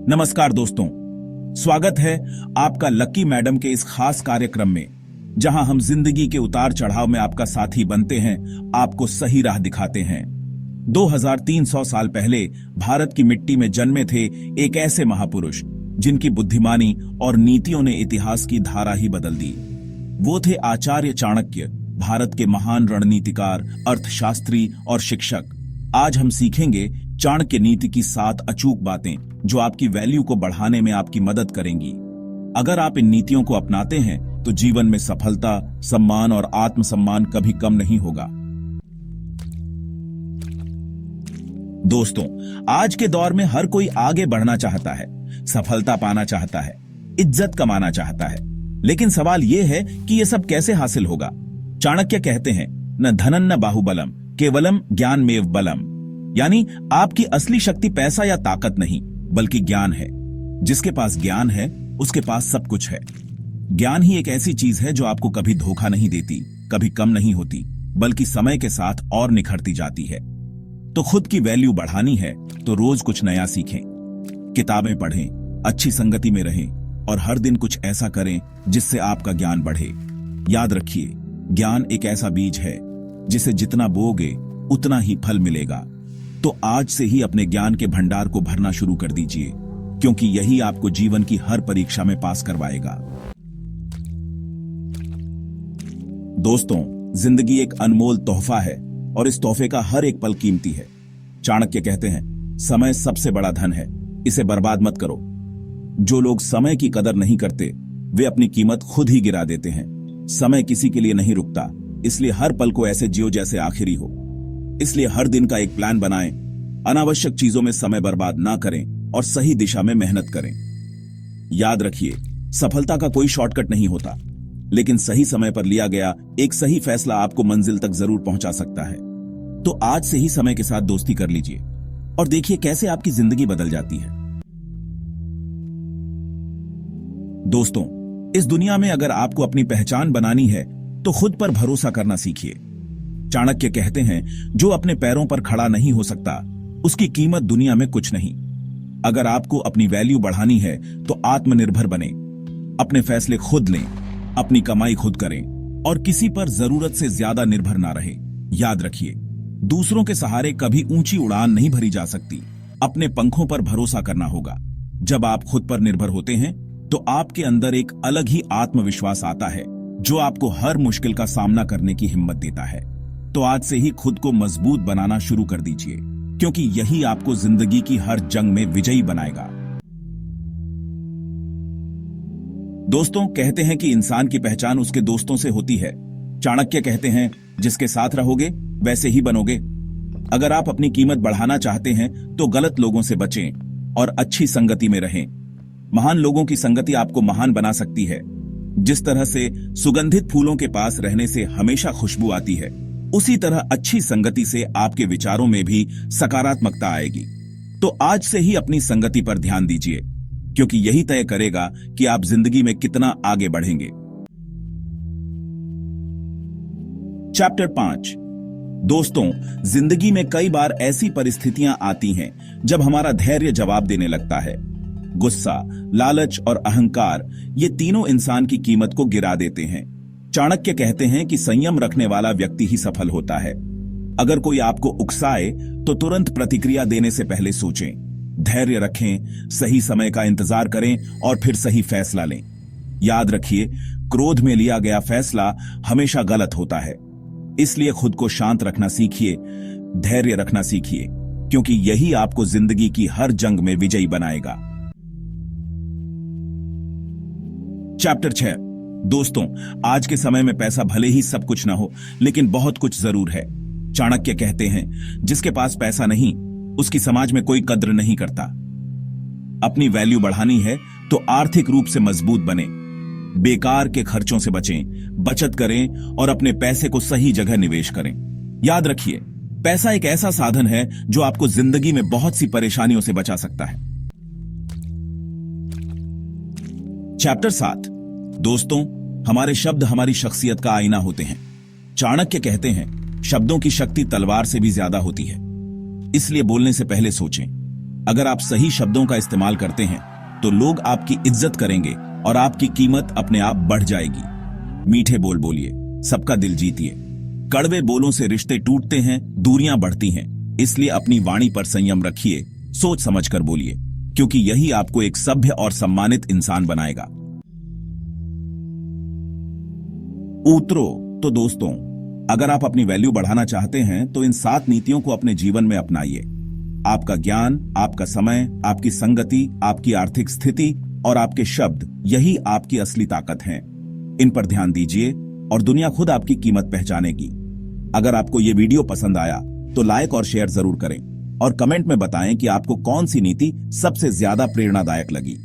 नमस्कार दोस्तों, स्वागत है आपका लकी मैडम के इस खास कार्यक्रम में, जहां हम जिंदगी के उतार चढ़ाव में आपका साथी बनते हैं, आपको सही राह दिखाते हैं। 2300 साल पहले भारत की मिट्टी में जन्मे थे एक ऐसे महापुरुष जिनकी बुद्धिमानी और नीतियों ने इतिहास की धारा ही बदल दी। वो थे आचार्य चाणक्य, भारत के महान रणनीतिकार, अर्थशास्त्री और शिक्षक। आज हम सीखेंगे चाणक्य नीति की 7 अचूक बातें जो आपकी वैल्यू को बढ़ाने में आपकी मदद करेंगी। अगर आप इन नीतियों को अपनाते हैं तो जीवन में सफलता, सम्मान और आत्मसम्मान कभी कम नहीं होगा। दोस्तों, आज के दौर में हर कोई आगे बढ़ना चाहता है, सफलता पाना चाहता है, इज्जत कमाना चाहता है, लेकिन सवाल यह है कि यह सब कैसे हासिल होगा। चाणक्य कहते हैं, न धनन न बाहुबलम केवलम ज्ञानमेव बलम, यानी आपकी असली शक्ति पैसा या ताकत नहीं बल्कि ज्ञान है। जिसके पास ज्ञान है उसके पास सब कुछ है। ज्ञान ही एक ऐसी चीज है जो आपको कभी धोखा नहीं देती, कभी कम नहीं होती, बल्कि समय के साथ और निखरती जाती है। तो खुद की वैल्यू बढ़ानी है तो रोज कुछ नया सीखें, किताबें पढ़ें, अच्छी संगति में रहें और हर दिन कुछ ऐसा करें जिससे आपका ज्ञान बढ़े। याद रखिए, ज्ञान एक ऐसा बीज है जिसे जितना बोओगे उतना ही फल मिलेगा। तो आज से ही अपने ज्ञान के भंडार को भरना शुरू कर दीजिए, क्योंकि यही आपको जीवन की हर परीक्षा में पास करवाएगा। दोस्तों, जिंदगी एक अनमोल तोहफा है और इस तोहफे का हर एक पल कीमती है। चाणक्य कहते हैं, समय सबसे बड़ा धन है, इसे बर्बाद मत करो। जो लोग समय की कदर नहीं करते वे अपनी कीमत खुद ही गिरा देते हैं। समय किसी के लिए नहीं रुकता, इसलिए हर पल को ऐसे जियो जैसे आखिरी हो। इसलिए हर दिन का एक प्लान बनाएं, अनावश्यक चीजों में समय बर्बाद ना करें और सही दिशा में मेहनत करें। याद रखिए, सफलता का कोई शॉर्टकट नहीं होता, लेकिन सही समय पर लिया गया एक सही फैसला आपको मंजिल तक जरूर पहुंचा सकता है। तो आज से ही समय के साथ दोस्ती कर लीजिए और देखिए कैसे आपकी जिंदगी बदल जाती है। दोस्तों, इस दुनिया में अगर आपको अपनी पहचान बनानी है तो खुद पर भरोसा करना सीखिए। चाणक्य कहते हैं, जो अपने पैरों पर खड़ा नहीं हो सकता उसकी कीमत दुनिया में कुछ नहीं। अगर आपको अपनी वैल्यू बढ़ानी है तो आत्मनिर्भर बने, अपने फैसले खुद लें, अपनी कमाई खुद करें और किसी पर जरूरत से ज्यादा निर्भर ना रहे। याद रखिए, दूसरों के सहारे कभी ऊंची उड़ान नहीं भरी जा सकती, अपने पंखों पर भरोसा करना होगा। जब आप खुद पर निर्भर होते हैं तो आपके अंदर एक अलग ही आत्मविश्वास आता है जो आपको हर मुश्किल का सामना करने की हिम्मत देता है। तो आज से ही खुद को मजबूत बनाना शुरू कर दीजिए, क्योंकि यही आपको जिंदगी की हर जंग में विजयी बनाएगा। दोस्तों, कहते हैं कि इंसान की पहचान उसके दोस्तों से होती है। चाणक्य कहते हैं, जिसके साथ रहोगे वैसे ही बनोगे। अगर आप अपनी कीमत बढ़ाना चाहते हैं तो गलत लोगों से बचें और अच्छी संगति में रहें। महान लोगों की संगति आपको महान बना सकती है। जिस तरह से सुगंधित फूलों के पास रहने से हमेशा खुशबू आती है, उसी तरह अच्छी संगति से आपके विचारों में भी सकारात्मकता आएगी। तो आज से ही अपनी संगति पर ध्यान दीजिए, क्योंकि यही तय करेगा कि आप जिंदगी में कितना आगे बढ़ेंगे। चैप्टर 5। दोस्तों, जिंदगी में कई बार ऐसी परिस्थितियां आती हैं जब हमारा धैर्य जवाब देने लगता है। गुस्सा, लालच और अहंकार, ये तीनों इंसान की कीमत को गिरा देते हैं। चाणक्य कहते हैं कि संयम रखने वाला व्यक्ति ही सफल होता है। अगर कोई आपको उकसाए तो तुरंत प्रतिक्रिया देने से पहले सोचें, धैर्य रखें, सही समय का इंतजार करें और फिर सही फैसला लें। याद रखिए, क्रोध में लिया गया फैसला हमेशा गलत होता है। इसलिए खुद को शांत रखना सीखिए, धैर्य रखना सीखिए, क्योंकि यही आपको जिंदगी की हर जंग में विजयी बनाएगा। चैप्टर 6। दोस्तों, आज के समय में पैसा भले ही सब कुछ ना हो, लेकिन बहुत कुछ जरूर है। चाणक्य कहते हैं, जिसके पास पैसा नहीं उसकी समाज में कोई कद्र नहीं करता। अपनी वैल्यू बढ़ानी है तो आर्थिक रूप से मजबूत बने, बेकार के खर्चों से बचें, बचत करें और अपने पैसे को सही जगह निवेश करें। याद रखिए, पैसा एक ऐसा साधन है जो आपको जिंदगी में बहुत सी परेशानियों से बचा सकता है। चैप्टर 7। दोस्तों, हमारे शब्द हमारी शख्सियत का आईना होते हैं। चाणक्य कहते हैं, शब्दों की शक्ति तलवार से भी ज्यादा होती है, इसलिए बोलने से पहले सोचें। अगर आप सही शब्दों का इस्तेमाल करते हैं तो लोग आपकी इज्जत करेंगे और आपकी कीमत अपने आप बढ़ जाएगी। मीठे बोल बोलिए, सबका दिल जीतिए। कड़वे बोलों से रिश्ते टूटते हैं, दूरियां बढ़ती हैं। इसलिए अपनी वाणी पर संयम रखिए, सोच समझकर बोलिए, क्योंकि यही आपको एक सभ्य और सम्मानित इंसान बनाएगा। उतरो तो दोस्तों, अगर आप अपनी वैल्यू बढ़ाना चाहते हैं तो इन 7 नीतियों को अपने जीवन में अपनाइए। आपका ज्ञान, आपका समय, आपकी संगति, आपकी आर्थिक स्थिति और आपके शब्द, यही आपकी असली ताकत हैं। इन पर ध्यान दीजिए और दुनिया खुद आपकी कीमत पहचानेगी। अगर आपको ये वीडियो पसंद आया तो लाइक और शेयर जरूर करें और कमेंट में बताएं कि आपको कौन सी नीति सबसे ज्यादा प्रेरणादायक लगी।